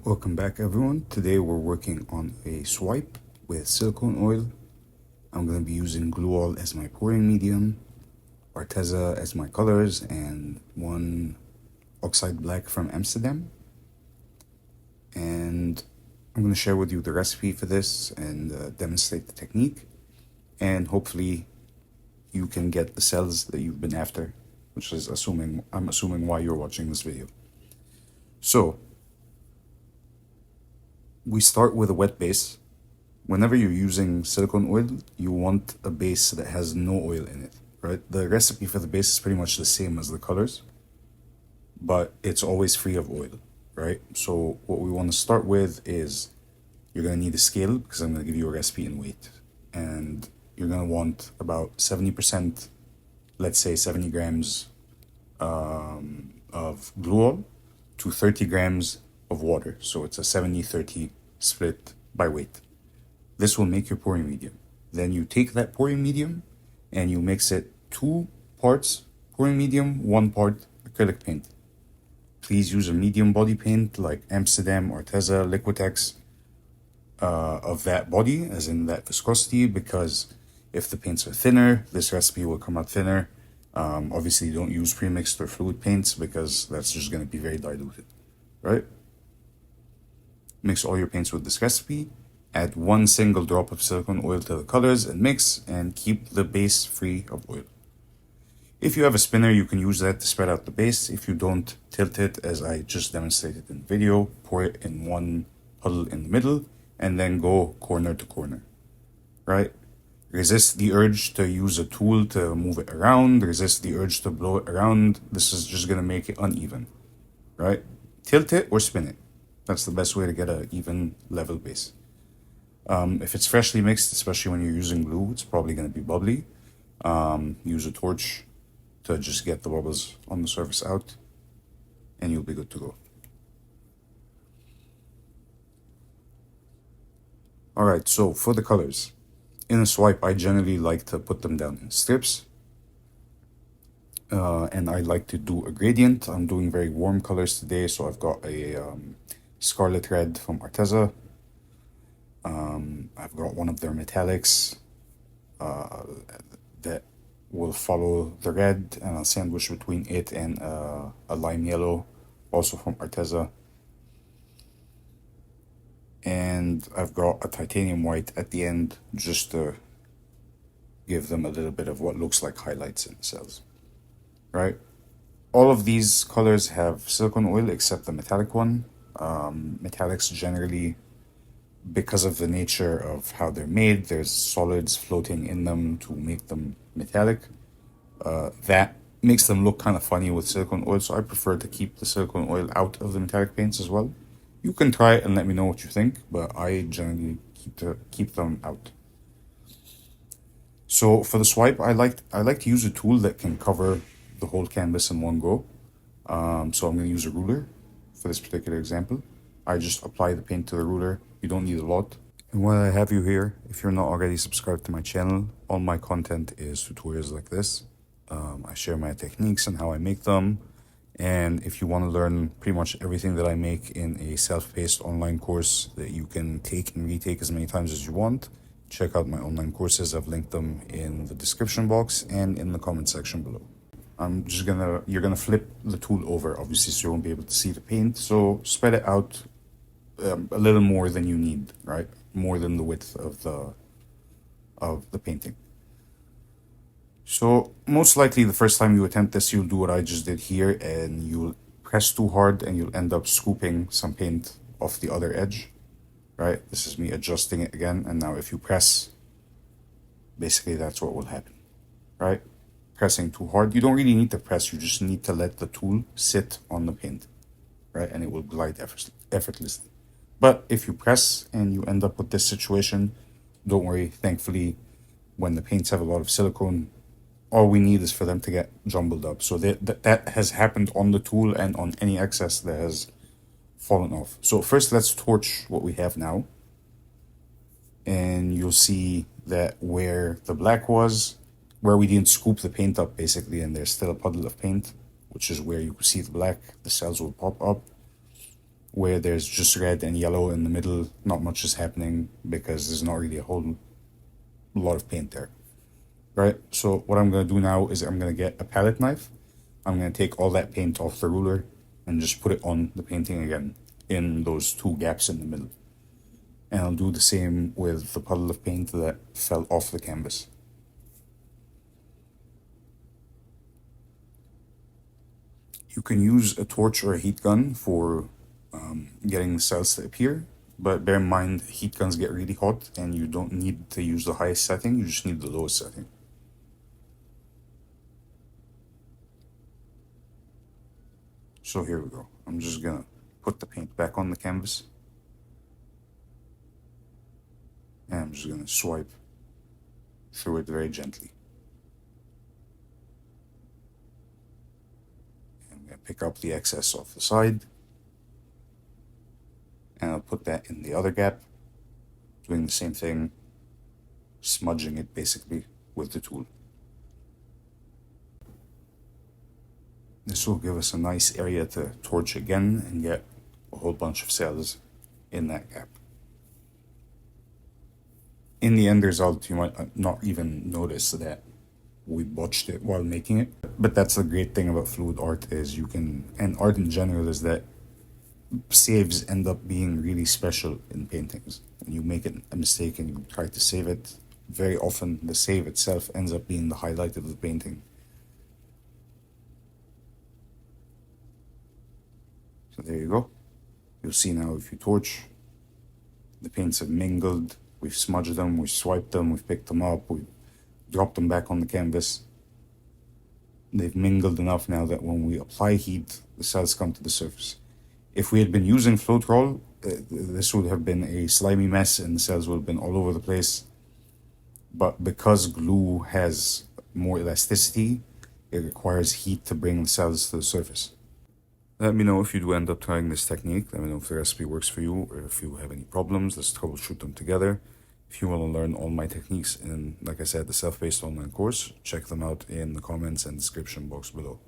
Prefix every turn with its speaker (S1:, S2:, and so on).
S1: Welcome back, everyone. Today we're working on a swipe with silicone oil. I'm going to be using Gluol as my pouring medium, Arteza as my colors, and one Oxide Black from Amsterdam. And I'm going to share with you the recipe for this and demonstrate the technique. And hopefully you can get the cells that you've been after, which is I'm assuming why you're watching this video. So we start with a wet base. Whenever you're using silicone oil, you want a base that has no oil in it, right? The recipe for the base is pretty much the same as the colors, but it's always free of oil, right? So what we want to start with is you're going to need a scale because I'm going to give you a recipe in weight. And you're going to want about 70%, let's say 70 grams of Gluol to 30 grams of water. So it's a 70-30 split by weight. This will make your pouring medium. Then you take that pouring medium and you mix it 2 parts pouring medium, 1 part acrylic paint. Please use a medium body paint like Amsterdam, Arteza, Liquitex of that body, as in that viscosity, because if the paints are thinner, this recipe will come out thinner. Obviously, don't use pre-mixed or fluid paints because that's just going to be very diluted, right? Mix all your paints with this recipe. Add 1 single drop of silicone oil to the colors and mix, and keep the base free of oil. If you have a spinner, you can use that to spread out the base. If you don't, tilt it as I just demonstrated in the video. Pour it in one puddle in the middle and then go corner to corner, right? Resist the urge to use a tool to move it around. Resist the urge to blow it around. This is just going to make it uneven, right? Tilt it or spin it. That's the best way to get an even level base. If it's freshly mixed, especially when you're using glue, it's probably going to be bubbly. Use a torch to just get the bubbles on the surface out, and you'll be good to go. All right, so for the colors. In a swipe, I generally like to put them down in strips. And I like to do a gradient. I'm doing very warm colors today, so I've got a Scarlet Red from Arteza. I've got one of their metallics that will follow the red, and I'll sandwich between it and a lime yellow, also from Arteza. And I've got a titanium white at the end just to give them a little bit of what looks like highlights in the cells, right? All of these colors have silicone oil except the metallic one. Metallics generally, because of the nature of how they're made, there's solids floating in them to make them metallic. That makes them look kind of funny with silicone oil, so I prefer to keep the silicone oil out of the metallic paints as well. You can try it and let me know what you think, but I generally keep them out. So for the swipe, I like to use a tool that can cover the whole canvas in one go. So I'm going to use a ruler for this particular example. I just apply the paint to the ruler. You don't need a lot. And while I have you here, if you're not already subscribed to my channel, all my content is tutorials like this. I share my techniques and how I make them. And if you want to learn pretty much everything that I make in a self-paced online course that you can take and retake as many times as you want, check out my online courses. I've linked them in the description box and in the comment section below. You're gonna flip the tool over, obviously, so you won't be able to see the paint. So spread it out a little more than you need, right? More than the width of the painting. So most likely the first time you attempt this, you'll do what I just did here, and you'll press too hard and you'll end up scooping some paint off the other edge, right? This is me adjusting it again. And now if you press, basically that's what will happen, right? Pressing too hard. You don't really need to press. You just need to let the tool sit on the paint, right? And it will glide effortlessly. But if you press and you end up with this situation, don't worry. Thankfully, when the paints have a lot of silicone, all we need is for them to get jumbled up. So that has happened on the tool and on any excess that has fallen off. So first, let's torch what we have now. And you'll see that where the black was, where we didn't scoop the paint up, basically, and there's still a puddle of paint, which is where you can see the black, the cells will pop up. where there's just red and yellow in the middle, not much is happening because there's not really a whole lot of paint there. Right, so what I'm going to do now is I'm going to get a palette knife. I'm going to take all that paint off the ruler and just put it on the painting again in those two gaps in the middle. And I'll do the same with the puddle of paint that fell off the canvas. You can use a torch or a heat gun for getting the cells to appear, but bear in mind heat guns get really hot and you don't need to use the highest setting, you just need the lowest setting. So here we go. I'm just gonna put the paint back on the canvas. And I'm just gonna swipe through it very gently. And I'm gonna pick up the excess off the side. And I'll put that in the other gap, doing the same thing, smudging it basically with the tool. This will give us a nice area to torch again and get a whole bunch of cells in that gap. In the end result, you might not even notice that we botched it while making it. But that's the great thing about fluid art is you can, and art in general, is that saves end up being really special in paintings. When you make a mistake and you try to save it, very often the save itself ends up being the highlight of the painting. So there you go. You'll see now if you torch, the paints have mingled, we've smudged them, we've swiped them, we've picked them up, we've dropped them back on the canvas. They've mingled enough now that when we apply heat, the cells come to the surface. If we had been using Floetrol, this would have been a slimy mess and the cells would have been all over the place. But because glue has more elasticity, it requires heat to bring the cells to the surface. Let me know if you do end up trying this technique. Let me know if the recipe works for you or if you have any problems. Let's troubleshoot them together. If you want to learn all my techniques in, like I said, the self-paced online course, check them out in the comments and description box below.